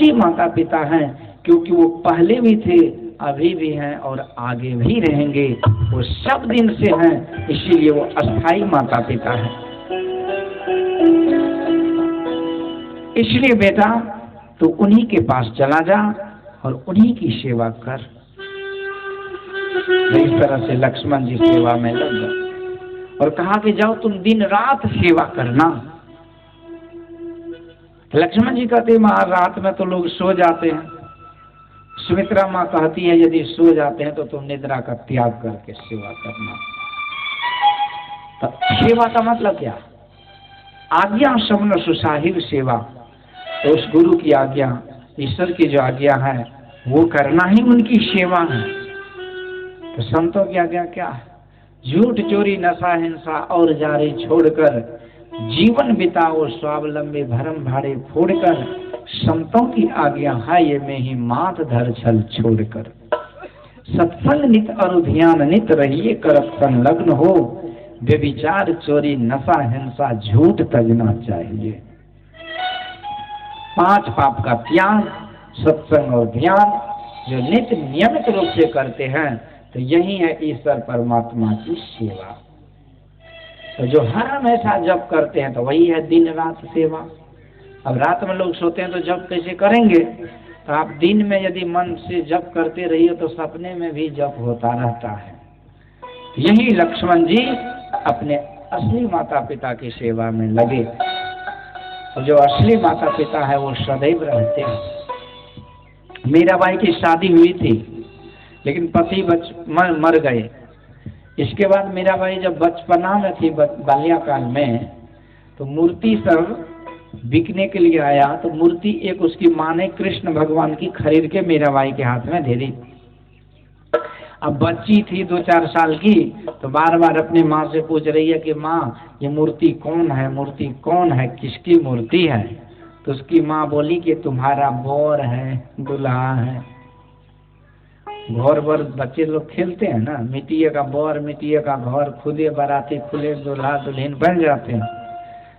असली माता पिता हैं, क्योंकि वो पहले भी थे, अभी भी हैं और आगे भी रहेंगे। वो सब दिन से हैं, इसीलिए वो अस्थाई माता पिता हैं। इसलिए बेटा तो उन्हीं के पास चला जा और उन्हीं की सेवा कर। इस तरह से लक्ष्मण जी सेवा में लग गए और कहा कि जाओ तुम दिन रात सेवा करना। लक्ष्मण जी कहते हैं रात में तो लोग सो जाते हैं। सुमित्रा माँ कहती है यदि सो जाते हैं तो तुम निद्रा का त्याग करके सेवा करना। तो सेवा का मतलब क्या? आज्ञा सवन सुसाहिब सेवा। तो उस गुरु की आज्ञा, ईश्वर की जो आज्ञा है वो करना ही उनकी सेवा है। तो संतों की आज्ञा क्या है? झूठ चोरी नशा हिंसा और जारी छोड़कर जीवन बिताओ स्वावलंबी भरम भाड़े फोड़कर। संतों की आज्ञा है ये में ही मात धर छल छोड़कर। सत्संग नित और ध्यान नित रहिए करत संलग्न हो। व्यभिचार चोरी नशा हिंसा झूठ तजना चाहिए। 5 पाप का त्याग, सत्संग और ध्यान जो नित्य नियमित रूप से करते हैं तो यही है ईश्वर परमात्मा की सेवा। तो जो हर हमेशा जप करते हैं तो वही है दिन रात सेवा। अब रात में लोग सोते हैं तो जप कैसे करेंगे? तो आप दिन में यदि मन से जप करते रहिए तो सपने में भी जप होता रहता है। यही लक्ष्मण जी अपने असली माता पिता की सेवा में लगे। और जो असली माता पिता है वो सदैव रहते हैं। मीराबाई की शादी हुई थी लेकिन पति मर गए। इसके बाद मीराबाई जब बचपना में थी, बाल्याकाल में, तो मूर्ति सब बिकने के लिए आया। तो मूर्ति एक उसकी माँ ने कृष्ण भगवान की खरीद के मीराबाई के हाथ में दे दी। अब बच्ची थी 2-4 साल की, तो बार बार अपनी माँ से पूछ रही है कि माँ ये मूर्ति कौन है, मूर्ति कौन है, किसकी मूर्ति है? तो उसकी माँ बोली कि तुम्हारा बर है, दुल्हा है। घर बर बच्चे लोग खेलते हैं ना, मिट्टी का बर, मिट्टी का घर, खुदे बाराती खुले दुल्हा दुल्हन बन जाते हैं।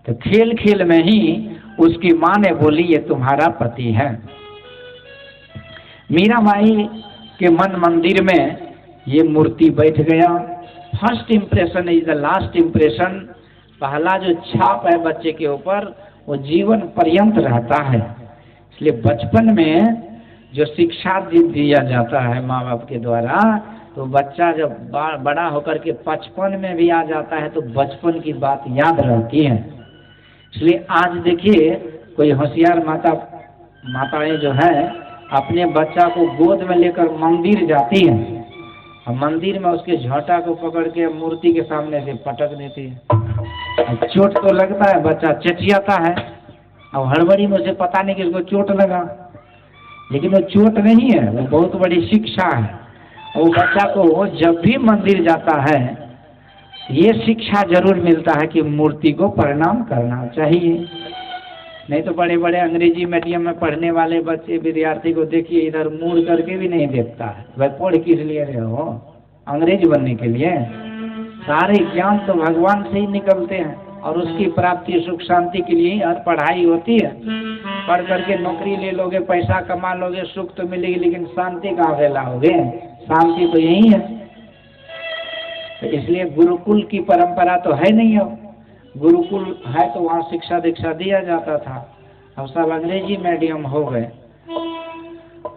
तो खेल खेल में ही उसकी माँ ने बोली ये तुम्हारा पति है। मीराबाई के मन मंदिर में ये मूर्ति बैठ गया। First impression is the last impression. पहला जो छाप है बच्चे के ऊपर वो जीवन पर्यंत रहता है। इसलिए बचपन में जो शिक्षा दिया जाता है माँ बाप के द्वारा, तो बच्चा जब बड़ा होकर के 55 में भी आ जाता है तो बचपन की बात याद रहती है। इसलिए आज देखिए कोई होशियार माताएं जो है अपने बच्चा को गोद में लेकर मंदिर जाती हैं और मंदिर में उसके झोंटा को पकड़ के मूर्ति के सामने से पटक देती है। चोट तो लगता है, बच्चा चिचियाता है और हड़बड़ी में उसे पता नहीं कि उसको चोट लगा, लेकिन वो चोट नहीं है, वो बहुत बड़ी शिक्षा है। और बच्चा को जब भी मंदिर जाता है ये शिक्षा जरूर मिलता है कि मूर्ति को प्रणाम करना चाहिए। नहीं तो बड़े बड़े अंग्रेजी मीडियम में पढ़ने वाले बच्चे विद्यार्थी को देखिए इधर मुड़ करके भी नहीं देखता है। वह पढ़ किस लिए रहे हो? अंग्रेज बनने के लिए? सारे ज्ञान तो भगवान से ही निकलते हैं और उसकी प्राप्ति सुख शांति के लिए हर पढ़ाई होती है। पढ़ करके नौकरी ले लोगे, पैसा कमा लोगे, सुख तो मिलेगी, लेकिन शांति कहाँ से लाओगे? शांति तो यही है। तो इसलिए गुरुकुल की परंपरा तो है नहीं। हो गुरुकुल है तो वहाँ शिक्षा दीक्षा दिया जाता था, अब सब अंग्रेजी मीडियम हो गए।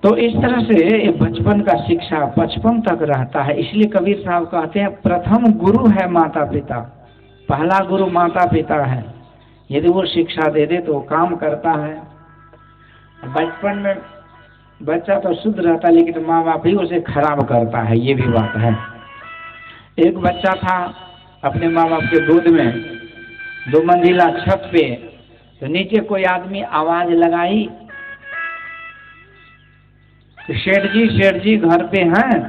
तो इस तरह से बचपन का शिक्षा 55 तक रहता है। इसलिए कबीर साहब कहते हैं प्रथम गुरु है माता पिता। पहला गुरु माता पिता है। यदि वो शिक्षा दे दे तो वो काम करता है। बचपन में बच्चा तो शुद्ध रहता है लेकिन माँ बाप ही उसे खराब करता है, ये भी बात है। एक बच्चा था अपने माँ बाप के गोद में 2 मंजिला छत पे, तो नीचे कोई आदमी आवाज लगाई कि सेठ जी घर पे हैं।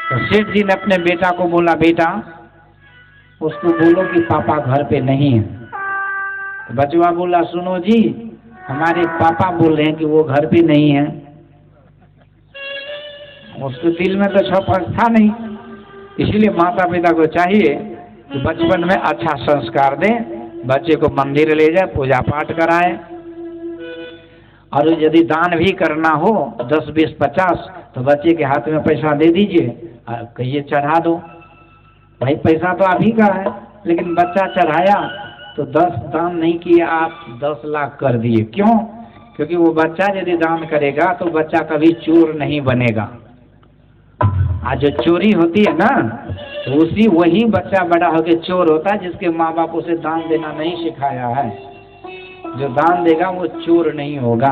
तो सेठ जी ने अपने बेटा को बोला बेटा उसको बोलो कि पापा घर पे नहीं है। तो बचवा बोला सुनो जी हमारे पापा बोल रहे हैं कि वो घर पे नहीं है। उसके दिल में तो छपक था नहीं। इसलिए माता पिता को चाहिए कि बचपन में अच्छा संस्कार दें, बच्चे को मंदिर ले जाए, पूजा पाठ कराएं। और यदि दान भी करना हो 10, 20, 50 तो बच्चे के हाथ में पैसा दे दीजिए, कहिए चढ़ा दो। भाई पैसा तो आप ही का है, लेकिन बच्चा चढ़ाया तो 10 दान नहीं किया, आप 10 लाख कर दिए। क्यों? क्योंकि वो बच्चा यदि दान करेगा तो बच्चा कभी चोर नहीं बनेगा। आज जो चोरी होती है ना, तो उसी वही बच्चा बड़ा होकर चोर होता है जिसके माँ बाप उसे दान देना नहीं सिखाया है। जो दान देगा वो चोर नहीं होगा।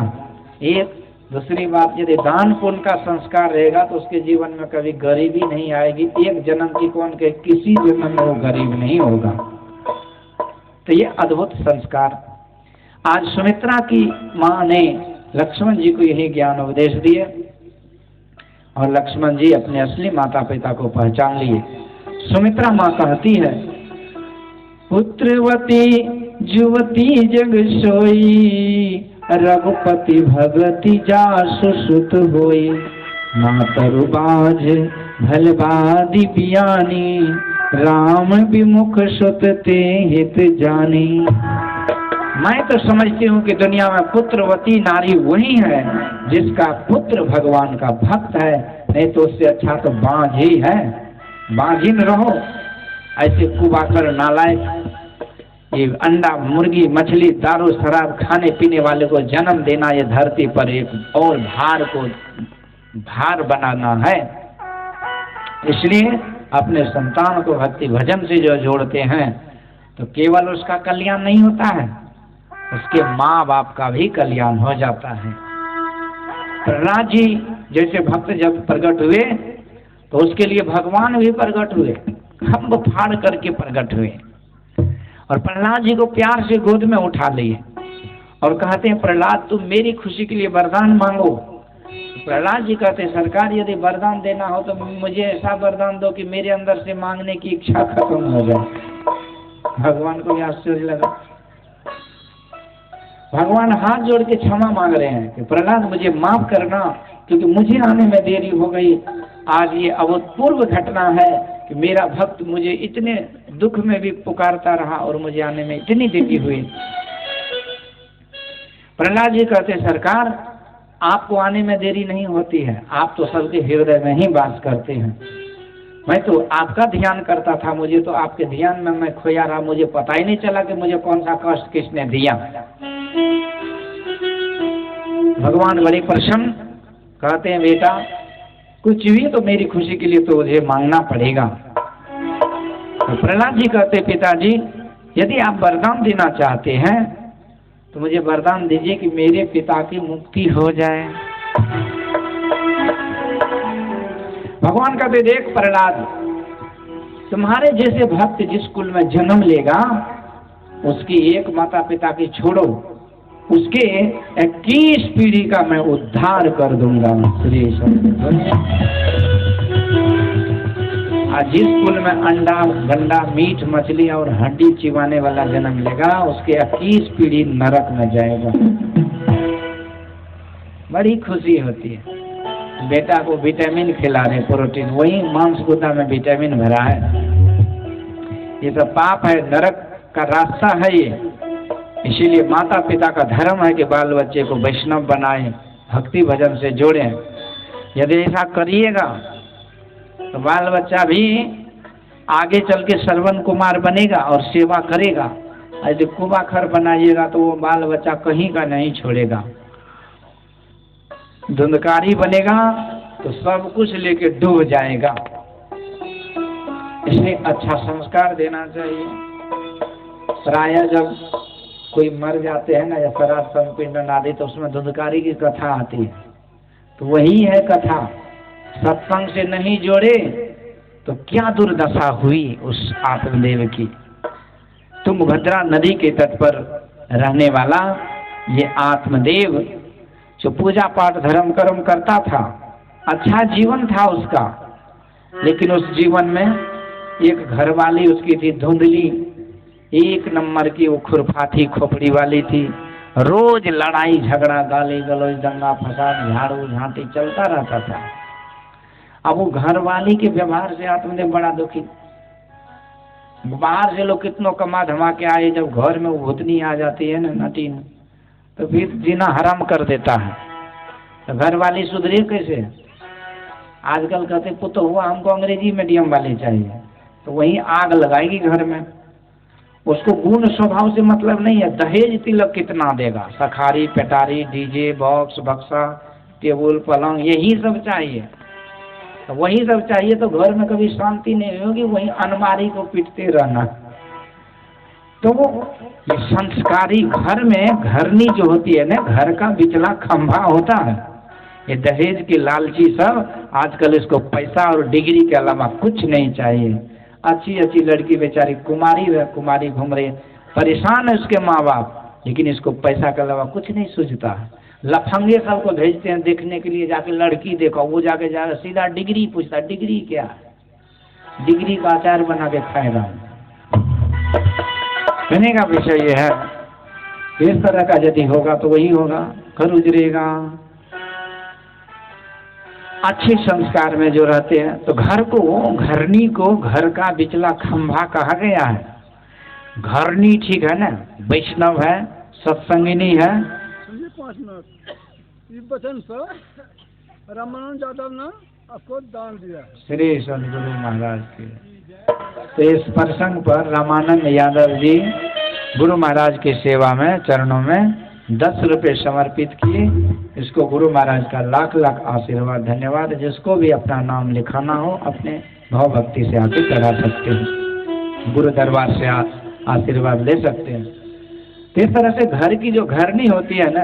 एक दूसरी बात, यदि दान पुण्य का संस्कार रहेगा तो उसके जीवन में कभी गरीबी नहीं आएगी। एक जन्म की कौन के किसी जन्म में वो गरीब नहीं होगा। तो ये अद्भुत संस्कार आज सुमित्रा की माँ ने लक्ष्मण जी को यही ज्ञान उपदेश दिए और लक्ष्मण जी अपने असली माता पिता को पहचान लिए। सुमित्रा माँ कहती है, पुत्रवती जुवती जग सोई, रघुपति भगति जासु सुत होई, मातरु बाझ भलबादी बियानी, राम विमुख सुत ते हित जानी। मैं तो समझती हूँ कि दुनिया में पुत्रवती नारी वही है जिसका पुत्र भगवान का भक्त है, नहीं तो उससे अच्छा तो बांझ ही है। बांझिन रहो। ऐसे कुबाकर नालायक, ये अंडा मुर्गी मछली दारू शराब खाने पीने वाले को जन्म देना, ये धरती पर एक और भार को भार बनाना है। इसलिए अपने संतान को भक्ति भजन से जो जोड़ते हैं तो केवल उसका कल्याण नहीं होता है, उसके माँ बाप का भी कल्याण हो जाता है। प्रहलाद जी जैसे भक्त जब प्रकट हुए तो उसके लिए भगवान भी प्रकट हुए, खम्भ फाड़ करके प्रकट हुए और प्रहलाद जी को प्यार से गोद में उठा लिए और कहते हैं, प्रहलाद तुम मेरी खुशी के लिए वरदान मांगो। प्रहलाद जी कहते हैं, सरकार यदि वरदान देना हो तो मुझे ऐसा वरदान दो कि मेरे अंदर से मांगने की इच्छा खत्म हो जाए। भगवान को भी आश्चर्य लगा। भगवान हाथ जोड़ के क्षमा मांग रहे हैं कि प्रहलाद मुझे माफ करना, क्योंकि मुझे आने में देरी हो गई। आज ये अभूतपूर्व घटना है कि मेरा भक्त मुझे इतने दुख में भी पुकारता रहा और मुझे आने में इतनी देरी हुई। प्रहलाद जी कहते हैं, सरकार आपको आने में देरी नहीं होती है, आप तो सबके हृदय में ही वास करते हैं। मैं तो आपका ध्यान करता था, मुझे तो आपके ध्यान में मैं खोया रहा, मुझे पता ही नहीं चला कि मुझे कौन सा कष्ट किसने दिया। भगवान बड़े प्रसन्न, कहते हैं बेटा कुछ भी तो मेरी खुशी के लिए तो मुझे मांगना पड़ेगा। तो प्रहलाद जी कहते, पिताजी यदि आप वरदान देना चाहते हैं तो मुझे वरदान दीजिए कि मेरे पिता की मुक्ति हो जाए। भगवान कहते, देख प्रहलाद, तुम्हारे जैसे भक्त जिस कुल में जन्म लेगा उसकी एक माता पिता की छोड़ो, उसके 21 पीढ़ी का मैं उद्धार कर दूंगा। श्री जिस कुल में अंडा गंडा मीट मछली और हड्डी चिबाने वाला जन्म लेगा उसके 21 पीढ़ी नरक में जाएगा। बड़ी खुशी होती है। बेटा को विटामिन खिला रहे, प्रोटीन, वही मांस गुदा में विटामिन भरा है। ये सब पाप है, नरक का रास्ता है ये। इसीलिए माता पिता का धर्म है कि बाल बच्चे को वैष्णव बनाएं, भक्ति भजन से जोड़ें। यदि ऐसा करिएगा तो बाल बच्चा भी आगे चल के श्रवण कुमार बनेगा और सेवा करेगा। यदि कुबाखर बनाइएगा तो वो बाल बच्चा कहीं का नहीं छोड़ेगा, धुंधकारी बनेगा तो सब कुछ लेके डूब जाएगा। इसलिए अच्छा संस्कार देना चाहिए। प्राय जब कोई मर जाते हैं ना या श्राद्ध संपिंडन आदि तो उसमें धुंधकारी की कथा आती है, तो वही है कथा। सत्संग से नहीं जोड़े तो क्या दुर्दशा हुई उस आत्मदेव की। तुंगभद्रा नदी के तट पर रहने वाला ये आत्मदेव जो पूजा पाठ धर्म कर्म करता था, अच्छा जीवन था उसका, लेकिन उस जीवन में एक घरवाली उसकी थी धुंधली, एक नंबर की वो खुरफाती खोपड़ी वाली थी। रोज लड़ाई झगड़ा गाली गलौज दंगा फसाद झाड़ू झांटी चलता रहता था। अब वो घरवाली के व्यवहार से आत्मदेव बड़ा दुखी। बाहर से लोग कितनों कमा धमा के आए, जब घर में वो भूतनी आ जाती है ना नटीन, तो फिर जीना हराम कर देता है। तो घर वाली सुधरे कैसे? आजकल कहते पुत्र हुआ हमको अंग्रेजी मीडियम वाली चाहिए, तो वहीं आग लगाएगी घर में। उसको गुण स्वभाव से मतलब नहीं है, दहेज तिलक कितना देगा, सखारी पेटारी डीजे बॉक्स बक्सा टेबुल पलंग यही सब चाहिए। तो वही सब चाहिए तो घर में कभी शांति नहीं होगी, वही अलमारी को पीटते रहना। तो वो ये संस्कारी घर में घरनी जो होती है ना, घर का बिचला खंभा होता है। ये दहेज की लालची सब आजकल इसको पैसा और डिग्री के अलावा कुछ नहीं चाहिए। अच्छी अच्छी लड़की बेचारी कुमारी है, कुमारी घूम रही, परेशान है उसके माँ बाप, लेकिन इसको पैसा के अलावा कुछ नहीं सूझता है। लफंगे सबको भेजते हैं देखने के लिए, जाके लड़की देखो, वो जाके सीधा डिग्री पूछता है, डिग्री क्या है? डिग्री का अचार बना के खाएगा। कहने का विषय ये है, इस तरह का यदि होगा तो वही होगा, घर उजरेगा। अच्छे संस्कार में जो रहते हैं तो घर को, घरनी को घर का बिचला खंभा कहा गया है। घरनी ठीक है ना, वैष्णव है, सत्संगिनी है। 5 मिनट इस वचन पर रामानंद यादव ने आपको दान दिया। श्री सदगुरु महाराज के। तो इस प्रसंग पर रामानंद यादव जी गुरु महाराज की सेवा में चरणों में 10 रुपये समर्पित किए। इसको गुरु महाराज का लाख लाख आशीर्वाद धन्यवाद। जिसको भी अपना नाम लिखाना हो अपने भाव भक्ति से आके चढ़ा सकते हैं, गुरु दरबार से आशीर्वाद ले सकते हैं। तो इस तरह से घर की जो घरनी होती है ना,